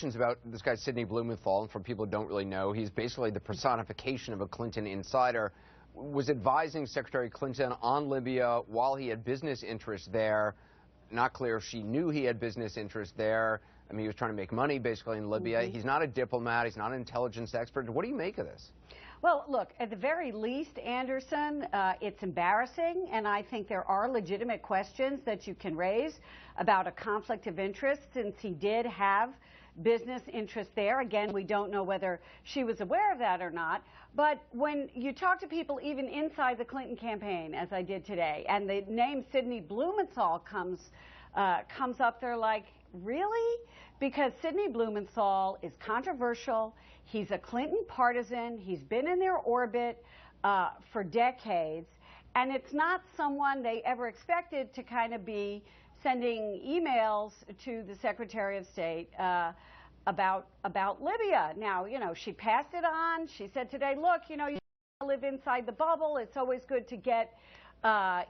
About this guy Sidney Blumenthal, and for people who don't really know, he's basically the personification of a Clinton insider. Was advising Secretary Clinton on Libya while he had business interests there. Not clear if she knew he had business interests there. I mean, he was trying to make money basically in Libya. He's not a diplomat. He's not an intelligence expert. What do you make of this? Well, look, at the very least, Anderson, it's embarrassing, and I think there are legitimate questions that you can raise about a conflict of interest, since he did have business interest there. Again, we don't know whether she was aware of that or not. But when you talk to people even inside the Clinton campaign, as I did today, and the name Sidney Blumenthal comes up, they're like, really? Because Sidney Blumenthal is controversial. He's a Clinton partisan. He's been in their orbit for decades. And it's not someone they ever expected to kind of be sending emails to the Secretary of State about Libya. Now, you know, she passed it on. She said today, look, you know, you live inside the bubble. It's always good to get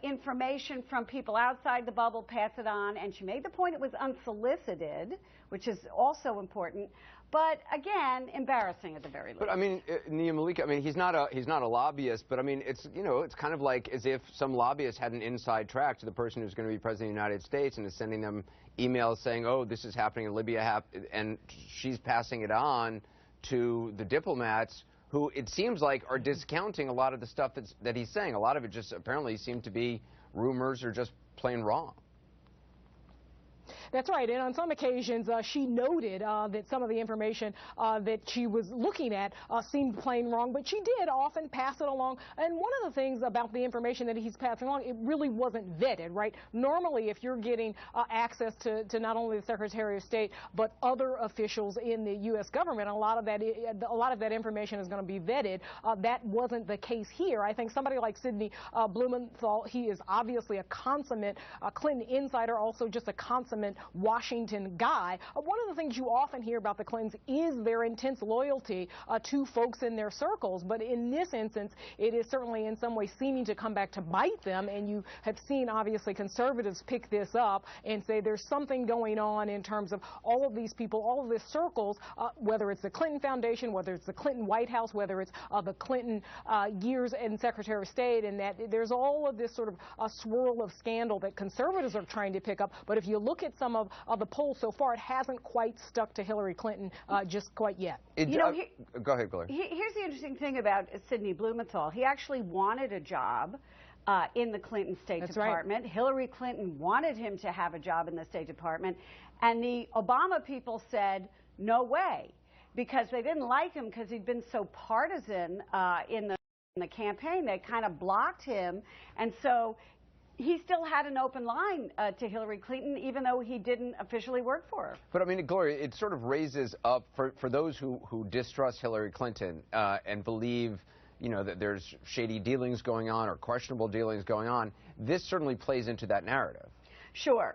information from people outside the bubble, pass it on. And she made the point it was unsolicited, which is also important. But again, embarrassing at the very least. But I mean, Nia Malika, I mean, he's not a lobbyist, but I mean, it's, you know, it's kind of like as if some lobbyist had an inside track to the person who's going to be president of the United States and is sending them emails saying, oh, this is happening in Libya, and she's passing it on to the diplomats who it seems like are discounting a lot of the stuff that he's saying. A lot of it just apparently seemed to be rumors or just plain wrong. That's right, and on some occasions she noted that some of the information that she was looking at seemed plain wrong, but she did often pass it along. And one of the things about the information that he's passing along, it really wasn't vetted, right? Normally, if you're getting access to not only the Secretary of State but other officials in the U.S. government, a lot of that information is going to be vetted. That wasn't the case here. I think somebody like Sidney Blumenthal, he is obviously a consummate Clinton insider, also just a consummate Washington guy. One of the things you often hear about the Clintons is their intense loyalty to folks in their circles, but in this instance, it is certainly in some way seeming to come back to bite them, and you have seen, obviously, conservatives pick this up and say there's something going on in terms of all of these people, all of these circles, whether it's the Clinton Foundation, whether it's the Clinton White House, whether it's the Clinton years in Secretary of State, and that there's all of this sort of swirl of scandal that conservatives are trying to pick up. But if you look at some of the polls so far, it hasn't quite stuck to Hillary Clinton just quite yet. You know, go ahead, Gloria. Here's the interesting thing about Sidney Blumenthal. He actually wanted a job in the Clinton State Department. Right. Hillary Clinton wanted him to have a job in the State Department, and the Obama people said, no way, because they didn't like him because he'd been so partisan in the campaign. They kind of blocked him, and so he still had an open line to Hillary Clinton, even though he didn't officially work for her. But I mean, Gloria, it sort of raises up for those who distrust Hillary Clinton and believe, you know, that there's shady dealings going on or questionable dealings going on. This certainly plays into that narrative. Sure.